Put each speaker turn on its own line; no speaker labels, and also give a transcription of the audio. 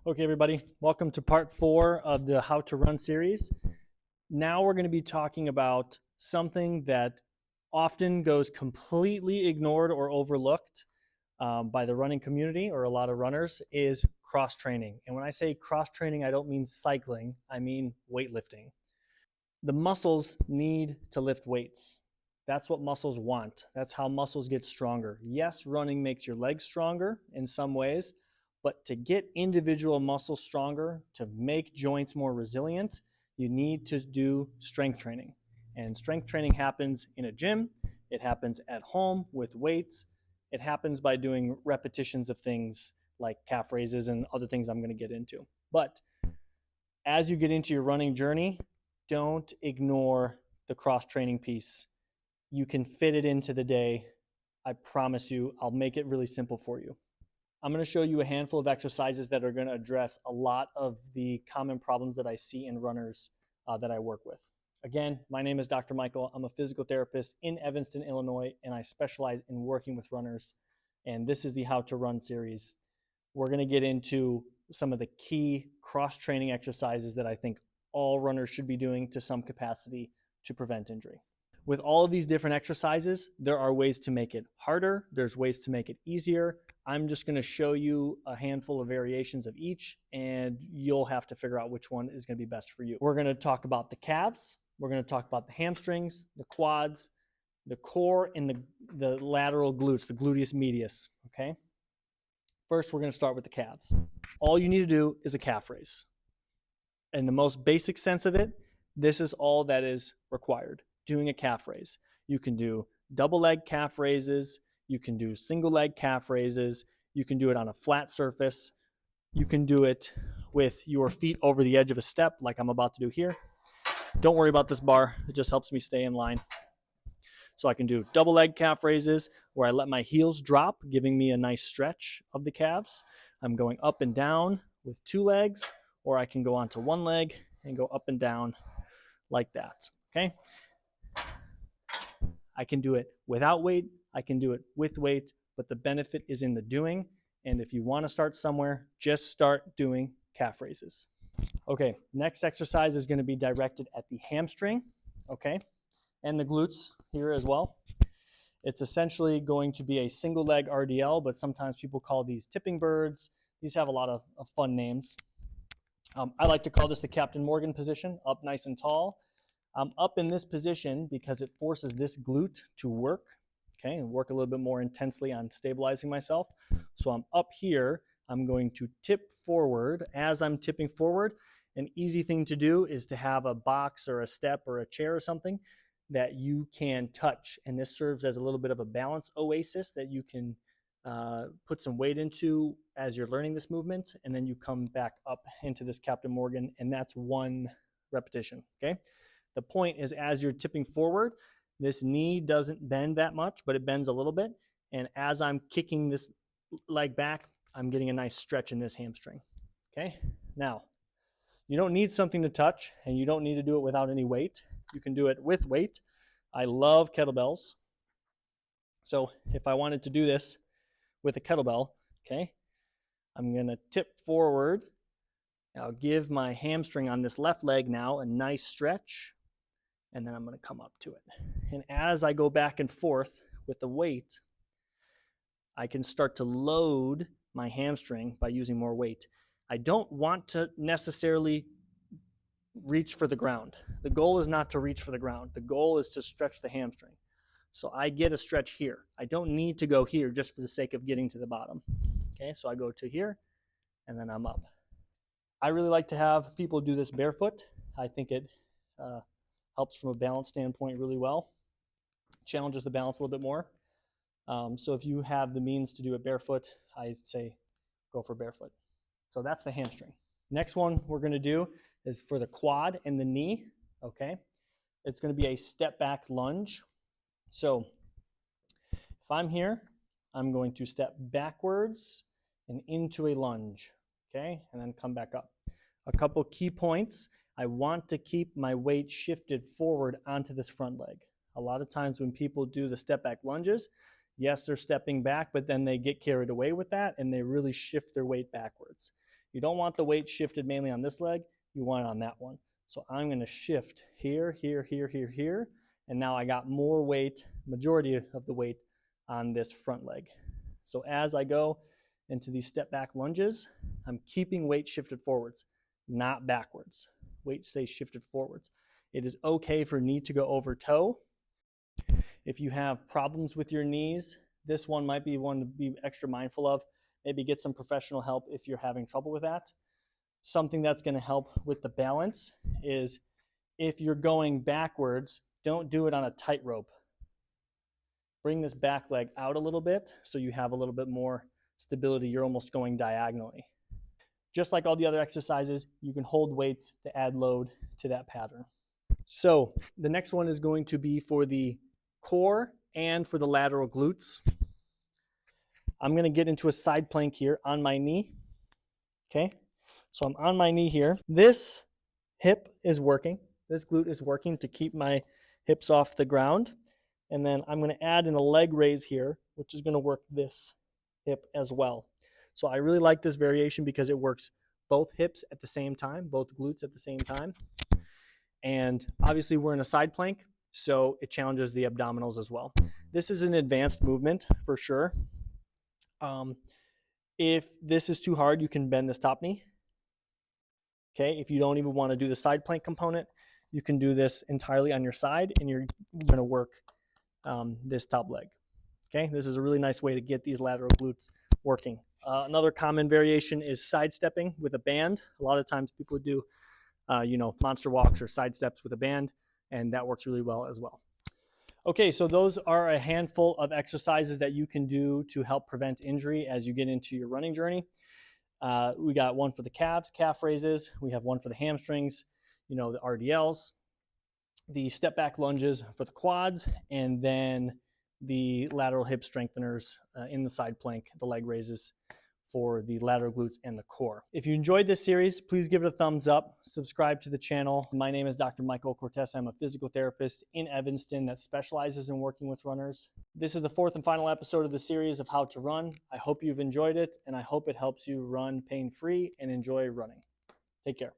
Okay, everybody, welcome to part 4 of the How to Run series. Now we're going to be talking about something that often goes completely ignored or overlooked by the running community or a lot of runners is cross training. And when I say cross training, I don't mean cycling, I mean weightlifting. The muscles need to lift weights. That's what muscles want. That's how muscles get stronger. Yes, running makes your legs stronger in some ways, but to get individual muscles stronger, to make joints more resilient, you need to do strength training. And strength training happens in a gym, it happens at home with weights, it happens by doing repetitions of things like calf raises and other things I'm going to get into. But as you get into your running journey, don't ignore the cross training piece. You can fit it into the day. I promise you, I'll make it really simple for you. I'm going to show you a handful of exercises that are going to address a lot of the common problems that I see in runners that I work with. Again, my name is Dr. Michael. I'm a physical therapist in Evanston, Illinois, and I specialize in working with runners. And this is the How to Run series. We're going to get into some of the key cross-training exercises that I think all runners should be doing to some capacity to prevent injury. With all of these different exercises, there are ways to make it harder. There's ways to make it easier. I'm just going to show you a handful of variations of each, and you'll have to figure out which one is going to be best for you. We're going to talk about the calves. We're going to talk about the hamstrings, the quads, the core, and the lateral glutes, the gluteus medius, okay? First, we're going to start with the calves. All you need to do is a calf raise. In the most basic sense of it, this is all that is required, doing a calf raise. You can do double leg calf raises. You can do single leg calf raises. You can do it on a flat surface. You can do it with your feet over the edge of a step like I'm about to do here. Don't worry about this bar. It just helps me stay in line. So I can do double leg calf raises where I let my heels drop, giving me a nice stretch of the calves. I'm going up and down with two legs, or I can go onto one leg and go up and down like that, okay? I can do it without weight, I can do it with weight, but the benefit is in the doing. And if you want to start somewhere, just start doing calf raises. Okay, next exercise is going to be directed at the hamstring, okay, and the glutes here as well. It's essentially going to be a single leg RDL, but sometimes people call these tipping birds. These have a lot of fun names. I like to call this the Captain Morgan position, up nice and tall. I'm up in this position because it forces this glute to work, okay, and work a little bit more intensely on stabilizing myself. So I'm up here. I'm going to tip forward. As I'm tipping forward, an easy thing to do is to have a box or a step or a chair or something that you can touch. And this serves as a little bit of a balance oasis that you can put some weight into as you're learning this movement. And then you come back up into this Captain Morgan, and that's one repetition, okay? The point is, as you're tipping forward, this knee doesn't bend that much, but it bends a little bit. And as I'm kicking this leg back, I'm getting a nice stretch in this hamstring, okay? Now, you don't need something to touch, and you don't need to do it without any weight. You can do it with weight. I love kettlebells. So if I wanted to do this with a kettlebell, okay, I'm going to tip forward. I'll give my hamstring on this left leg now a nice stretch, and then I'm going to come up to it. And as I go back and forth with the weight, I can start to load my hamstring by using more weight. I don't want to necessarily reach for the ground. The goal is not to reach for the ground. The goal is to stretch the hamstring. So I get a stretch here. I don't need to go here just for the sake of getting to the bottom. Okay, so I go to here, and then I'm up. I really like to have people do this barefoot. I think it helps from a balance standpoint really well. Challenges the balance a little bit more. So if you have the means to do it barefoot, I say go for barefoot. So that's the hamstring. Next one we're going to do is for the quad and the knee, okay? It's going to be a step back lunge. So if I'm here, I'm going to step backwards and into a lunge, okay? And then come back up. A couple key points. I want to keep my weight shifted forward onto this front leg. A lot of times when people do the step back lunges, yes, they're stepping back, but then they get carried away with that and they really shift their weight backwards. You don't want the weight shifted mainly on this leg, you want it on that one. So I'm going to shift here, here, here, here, here, and now I got more weight, majority of the weight on this front leg. So as I go into these step back lunges, I'm keeping weight shifted forwards, not backwards. Weight stays shifted forwards. It is okay for knee to go over toe. If you have problems with your knees, this one might be one to be extra mindful of. Maybe get some professional help if you're having trouble with that. Something that's going to help with the balance is if you're going backwards, don't do it on a tightrope. Bring this back leg out a little bit so you have a little bit more stability. You're almost going diagonally. Just like all the other exercises, you can hold weights to add load to that pattern. So the next one is going to be for the core and for the lateral glutes. I'm going to get into a side plank here on my knee. Okay, so I'm on my knee here. This hip is working. This glute is working to keep my hips off the ground. And then I'm going to add in a leg raise here, which is going to work this hip as well. So I really like this variation because it works both hips at the same time, both glutes at the same time. And obviously we're in a side plank, so it challenges the abdominals as well. This is an advanced movement for sure. If this is too hard, you can bend this top knee. Okay, if you don't even want to do the side plank component, you can do this entirely on your side and you're going to work this top leg. Okay, this is a really nice way to get these lateral glutes working. Another common variation is sidestepping with a band. A lot of times people do, monster walks or side steps with a band, and that works really well as well. Okay, so those are a handful of exercises that you can do to help prevent injury as you get into your running journey. We got one for the calves, calf raises. We have one for the hamstrings, the RDLs, the step back lunges for the quads, and then the lateral hip strengtheners in the side plank, the leg raises for the lateral glutes and the core. If you enjoyed this series, please give it a thumbs up, subscribe to the channel. My name is Dr. Michael Cortese. I'm a physical therapist in Evanston that specializes in working with runners. This is the fourth and final episode of the series of how to run. I hope you've enjoyed it, and I hope it helps you run pain-free and enjoy running. Take care.